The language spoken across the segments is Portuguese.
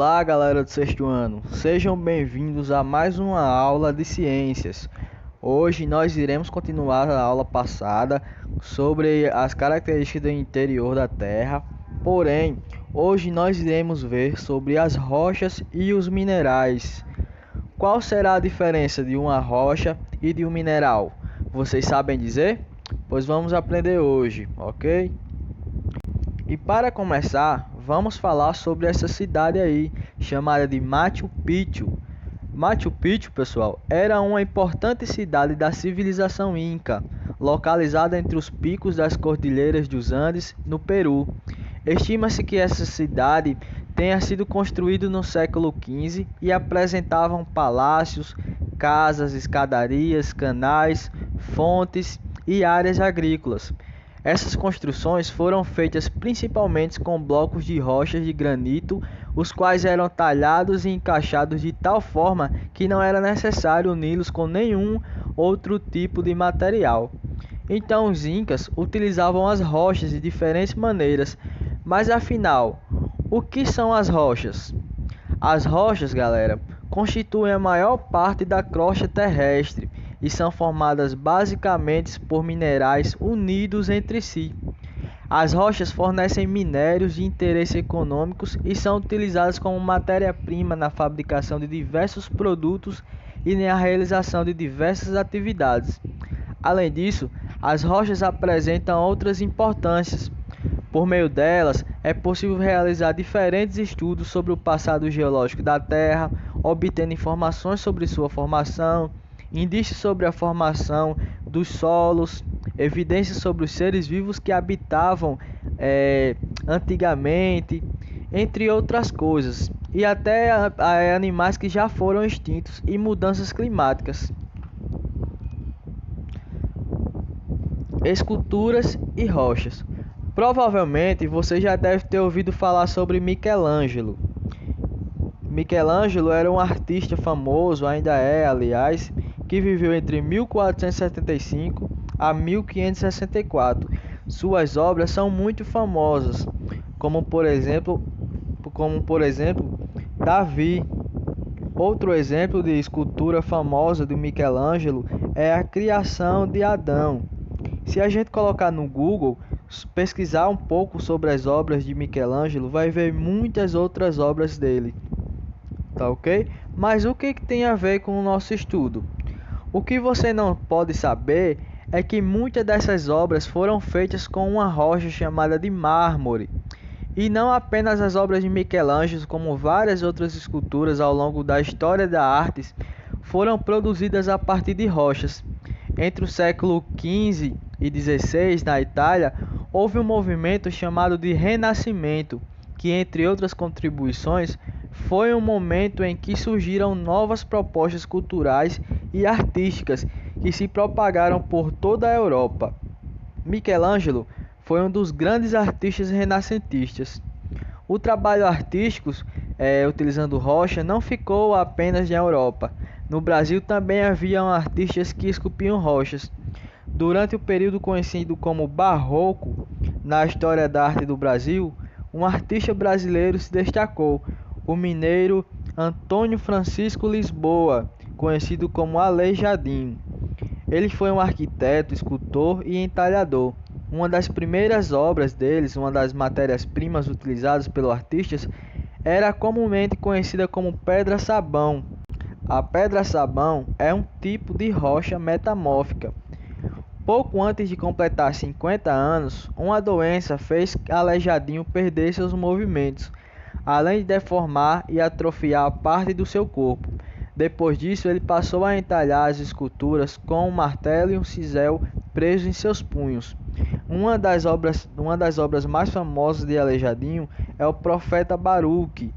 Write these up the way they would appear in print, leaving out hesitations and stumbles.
Olá, galera do sexto ano, sejam bem-vindos a mais uma aula de ciências. Hoje nós iremos continuar a aula passada sobre as características do interior da Terra, porém, hoje nós iremos ver sobre as rochas e os minerais. Qual será a diferença de uma rocha e de um mineral? Vocês sabem dizer? Pois vamos aprender hoje, ok? E para começar, vamos falar sobre essa cidade aí, chamada de Machu Picchu. Machu Picchu, pessoal, era uma importante cidade da civilização Inca, localizada entre os picos das Cordilheiras dos Andes, no Peru. Estima-se que essa cidade tenha sido construída no século XV e apresentavam palácios, casas, escadarias, canais, fontes e áreas agrícolas. Essas construções foram feitas principalmente com blocos de rochas de granito, os quais eram talhados e encaixados de tal forma que não era necessário uni-los com nenhum outro tipo de material. Então os incas utilizavam as rochas de diferentes maneiras, mas afinal, o que são as rochas? As rochas, galera, constituem a maior parte da crosta terrestre e são formadas basicamente por minerais unidos entre si. As rochas fornecem minérios de interesse econômicos e são utilizadas como matéria-prima na fabricação de diversos produtos e na realização de diversas atividades. Além disso, as rochas apresentam outras importâncias. Por meio delas, é possível realizar diferentes estudos sobre o passado geológico da Terra, obtendo informações sobre sua formação, indícios sobre a formação dos solos, evidências sobre os seres vivos que habitavam antigamente, entre outras coisas, e até animais que já foram extintos e mudanças climáticas. Esculturas e rochas. Provavelmente você já deve ter ouvido falar sobre Michelangelo. Michelangelo era um artista famoso, ainda é, aliás, que viveu entre 1475 a 1564. Suas obras são muito famosas, como por exemplo, Davi. Outro exemplo de escultura famosa de Michelangelo é a criação de Adão. Se a gente colocar no Google, pesquisar um pouco sobre as obras de Michelangelo, vai ver muitas outras obras dele. Tá ok? Mas o que tem a ver com o nosso estudo? O que você não pode saber é que muitas dessas obras foram feitas com uma rocha chamada de mármore. E não apenas as obras de Michelangelo, como várias outras esculturas ao longo da história da arte, foram produzidas a partir de rochas. Entre o século XV e XVI, na Itália, houve um movimento chamado de Renascimento, que, entre outras contribuições, foi um momento em que surgiram novas propostas culturais e artísticas que se propagaram por toda a Europa. Michelangelo foi um dos grandes artistas renascentistas. O trabalho artístico, utilizando rocha, não ficou apenas na Europa. No Brasil também haviam artistas que esculpiam rochas. Durante o período conhecido como Barroco, na história da arte do Brasil, um artista brasileiro se destacou, o mineiro Antônio Francisco Lisboa, conhecido como Aleijadinho. Ele foi um arquiteto, escultor e entalhador. Uma das primeiras obras deles, uma das matérias-primas utilizadas pelos artistas, era comumente conhecida como pedra-sabão. A pedra-sabão é um tipo de rocha metamórfica. Pouco antes de completar 50 anos, uma doença fez Aleijadinho perder seus movimentos, além de deformar e atrofiar parte do seu corpo. Depois disso, ele passou a entalhar as esculturas com um martelo e um cisel presos em seus punhos. Uma das obras mais famosas de Aleijadinho é o Profeta Baruque,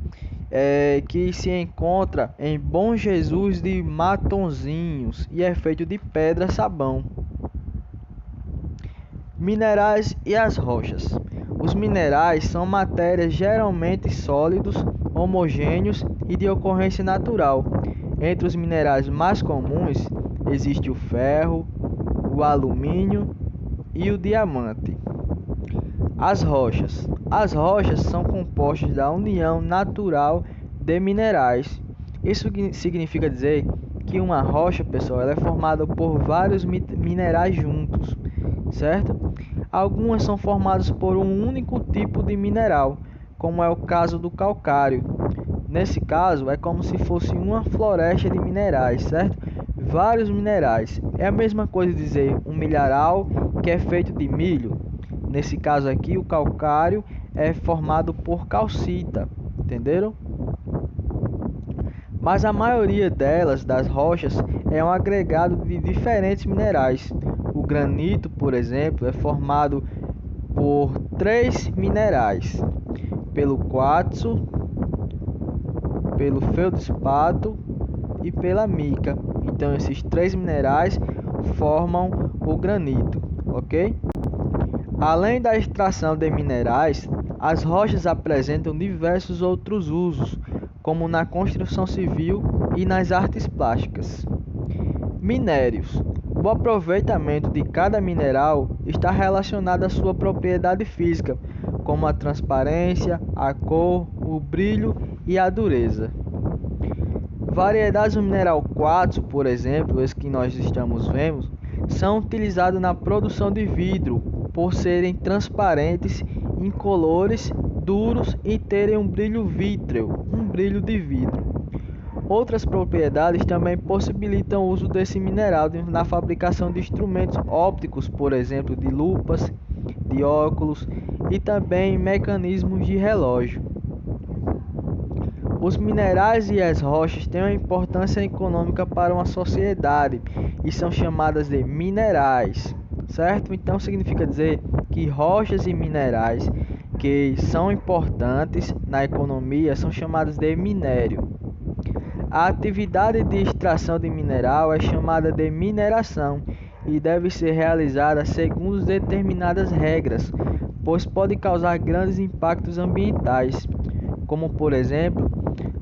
que se encontra em Bom Jesus de Matonzinhos e é feito de pedra-sabão. Minerais e as rochas. Os minerais são matérias geralmente sólidos, homogêneos e de ocorrência natural. Entre os minerais mais comuns existe o ferro, o alumínio e o diamante. As rochas. As rochas são compostas da união natural de minerais. Isso significa dizer que uma rocha, pessoal, ela é formada por vários minerais juntos, certo? Algumas são formadas por um único tipo de mineral, como é o caso do calcário. Nesse caso, é como se fosse uma floresta de minerais, certo? Vários minerais. É a mesma coisa dizer um milharal que é feito de milho. Nesse caso aqui, o calcário é formado por calcita, entenderam? Mas a maioria delas, das rochas, é um agregado de diferentes minerais. O granito, por exemplo, é formado por três minerais: pelo quartzo, pelo feldspato e pela mica. Então esses três minerais formam o granito, ok? Além da extração de minerais, as rochas apresentam diversos outros usos, como na construção civil e nas artes plásticas. Minérios. O aproveitamento de cada mineral está relacionado à sua propriedade física, como a transparência, a cor, o brilho e a dureza. Variedades do mineral quartzo, por exemplo, esse que nós estamos vendo, são utilizados na produção de vidro, por serem transparentes, incolores, duros e terem um brilho vítreo, um brilho de vidro. Outras propriedades também possibilitam o uso desse mineral na fabricação de instrumentos ópticos, por exemplo, de lupas, de óculos e também mecanismos de relógio. Os minerais e as rochas têm uma importância econômica para uma sociedade e são chamadas de minerais, certo? Então significa dizer que rochas e minerais que são importantes na economia são chamados de minério. A atividade de extração de mineral é chamada de mineração e deve ser realizada segundo determinadas regras, pois pode causar grandes impactos ambientais, como por exemplo,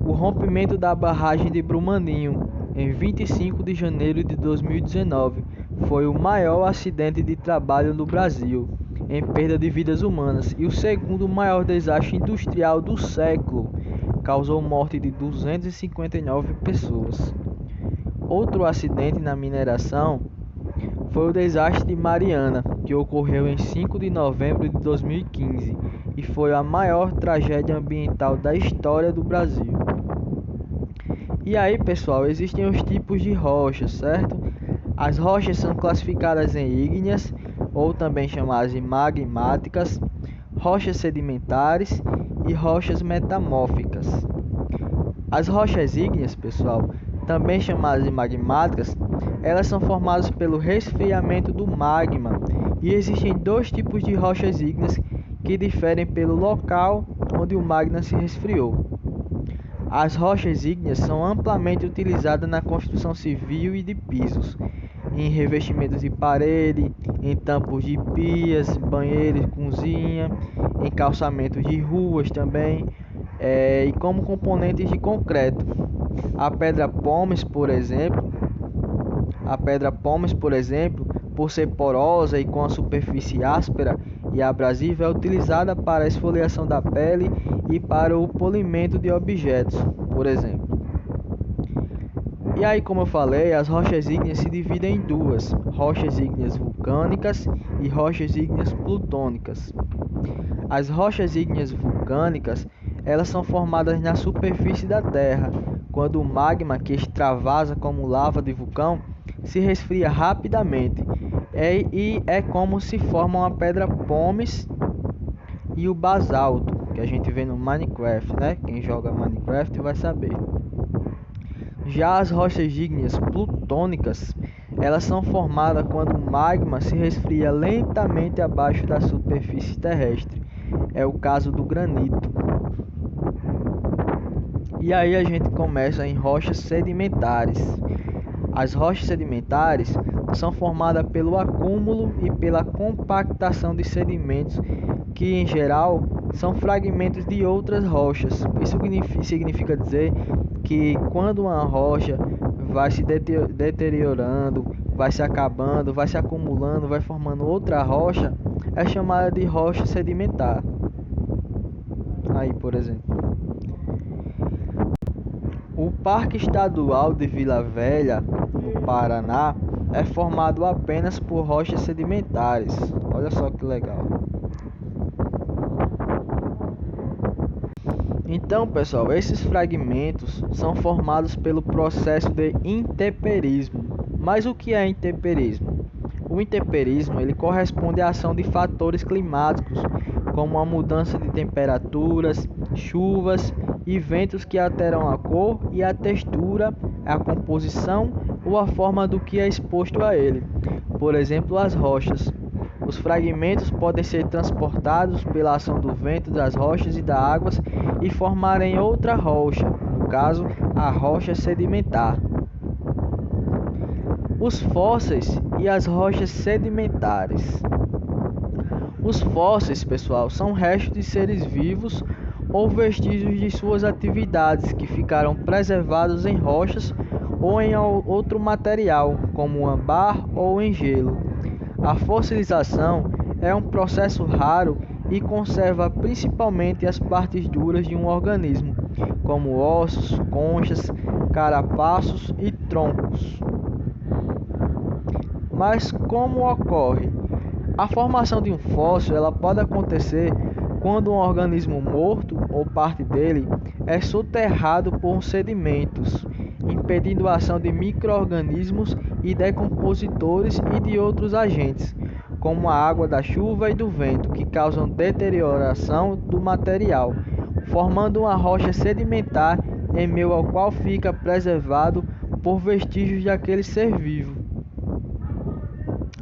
o rompimento da barragem de Brumadinho em 25 de janeiro de 2019 foi o maior acidente de trabalho no Brasil, em perda de vidas humanas, e o segundo maior desastre industrial do século. Causou morte de 259 pessoas. Outro acidente na mineração foi o desastre de Mariana, que ocorreu em 5 de novembro de 2015 e foi a maior tragédia ambiental da história do Brasil. E aí, pessoal, existem os tipos de rochas, certo? As rochas são classificadas em ígneas, ou também chamadas de magmáticas, rochas sedimentares e rochas metamórficas. As rochas ígneas, pessoal, também chamadas de magmáticas, elas são formadas pelo resfriamento do magma, e existem dois tipos de rochas ígneas que diferem pelo local onde o magma se resfriou. As rochas ígneas são amplamente utilizadas na construção civil e de pisos, em revestimentos de parede, em tampos de pias, banheiros, cozinha, em calçamentos de ruas também, e como componentes de concreto. A pedra pómez, por exemplo, por ser porosa e com a superfície áspera e abrasiva, é utilizada para a esfoliação da pele e para o polimento de objetos, por exemplo. E aí, como eu falei, as rochas ígneas se dividem em duas: rochas ígneas vulcânicas e rochas ígneas plutônicas. As rochas ígneas vulcânicas, elas são formadas na superfície da Terra, quando o magma que extravasa como lava de vulcão se resfria rapidamente, e é como se formam a pedra pómez e o basalto, que a gente vê no Minecraft, né? Quem joga Minecraft vai saber. Já as rochas ígneas plutônicas, elas são formadas quando o magma se resfria lentamente abaixo da superfície terrestre. É o caso do granito. E aí a gente começa em rochas sedimentares. As rochas sedimentares são formadas pelo acúmulo e pela compactação de sedimentos que, em geral, são fragmentos de outras rochas. Isso significa dizer que quando uma rocha vai se deteriorando, vai se acabando, vai se acumulando, vai formando outra rocha, é chamada de rocha sedimentar. Aí, por exemplo. O Parque Estadual de Vila Velha, no Paraná, é formado apenas por rochas sedimentares. Olha só que legal. Então, pessoal, esses fragmentos são formados pelo processo de intemperismo. Mas o que é intemperismo? O intemperismo ele corresponde à ação de fatores climáticos, como a mudança de temperaturas, chuvas e ventos que alteram a cor e a textura, a composição ou a forma do que é exposto a ele. Por exemplo, as rochas. Os fragmentos podem ser transportados pela ação do vento, das rochas e da água e formarem outra rocha, no caso, a rocha sedimentar. Os fósseis e as rochas sedimentares. Os fósseis, pessoal, são restos de seres vivos ou vestígios de suas atividades que ficaram preservados em rochas ou em outro material, como âmbar ou em gelo. A fossilização é um processo raro e conserva principalmente as partes duras de um organismo, como ossos, conchas, carapaços e troncos. Mas como ocorre? A formação de um fóssil ela pode acontecer quando um organismo morto ou parte dele é soterrado por sedimentos, impedindo a ação de micro-organismos e decompositores e de outros agentes, como a água da chuva e do vento, que causam deterioração do material, formando uma rocha sedimentar em meio ao qual fica preservado por vestígios daquele ser vivo.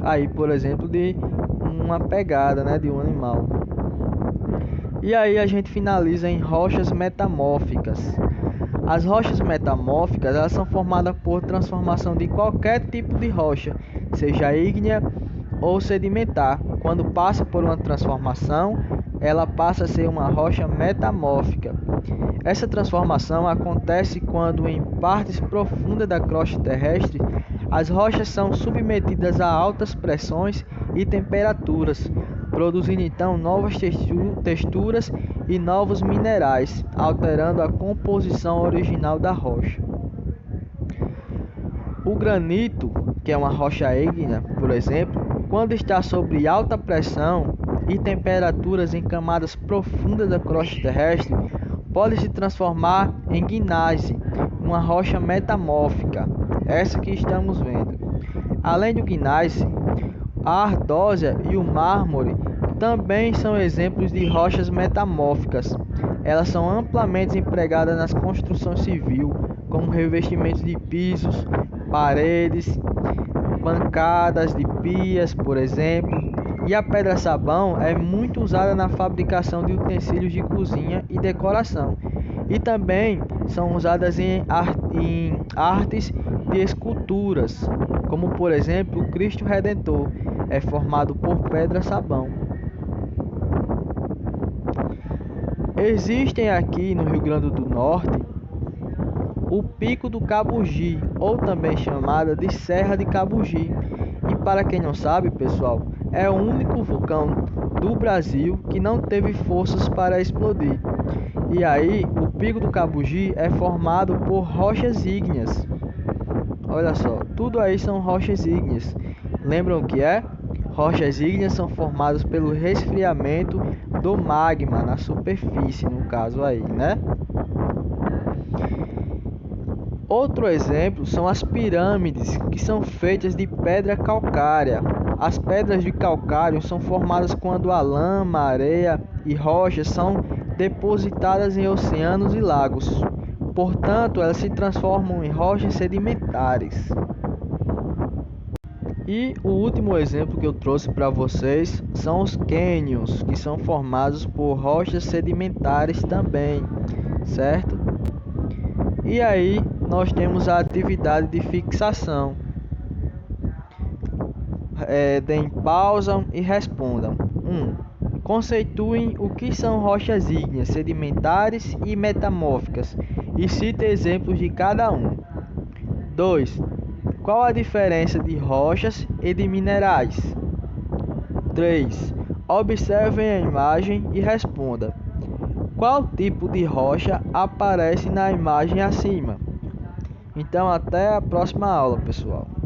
Aí, por exemplo, de uma pegada, né, de um animal. E aí a gente finaliza em rochas metamórficas. As rochas metamórficas elas são formadas por transformação de qualquer tipo de rocha, seja ígnea ou sedimentar. Quando passa por uma transformação, ela passa a ser uma rocha metamórfica. Essa transformação acontece quando, em partes profundas da crosta terrestre, as rochas são submetidas a altas pressões e temperaturas, produzindo então novas texturas e novos minerais, alterando a composição original da rocha. O granito, que é uma rocha ígnea, por exemplo, quando está sob alta pressão e temperaturas em camadas profundas da crosta terrestre, pode se transformar em gneiss, uma rocha metamórfica, essa que estamos vendo. Além do gneiss, a ardósia e o mármore também são exemplos de rochas metamórficas. Elas são amplamente empregadas nas construções civis, como revestimentos de pisos, paredes, bancadas de pias, por exemplo. E a pedra-sabão é muito usada na fabricação de utensílios de cozinha e decoração. E também são usadas em artes de esculturas, como por exemplo o Cristo Redentor, é formado por pedra-sabão. Existem aqui no Rio Grande do Norte o Pico do Cabugi, ou também chamada de Serra de Cabugi. E para quem não sabe, pessoal, é o único vulcão do Brasil que não teve forças para explodir. E aí, o Pico do Cabugi é formado por rochas ígneas. Olha só, tudo aí são rochas ígneas. Lembram o que é? Rochas ígneas são formadas pelo resfriamento do magma na superfície, no caso aí, né? Outro exemplo são as pirâmides, que são feitas de pedra calcária. As pedras de calcário são formadas quando a lama, areia e rochas são depositadas em oceanos e lagos. Portanto, elas se transformam em rochas sedimentares. E o último exemplo que eu trouxe para vocês são os cânions, que são formados por rochas sedimentares também, certo? E aí nós temos a atividade de fixação. Deem pausa e respondam. 1. Conceituem o que são rochas ígneas, sedimentares e metamórficas e citem exemplos de cada um. 2. Qual a diferença de rochas e de minerais? 3. Observem a imagem e responda. qual tipo de rocha aparece na imagem acima. Então, até a próxima aula, pessoal.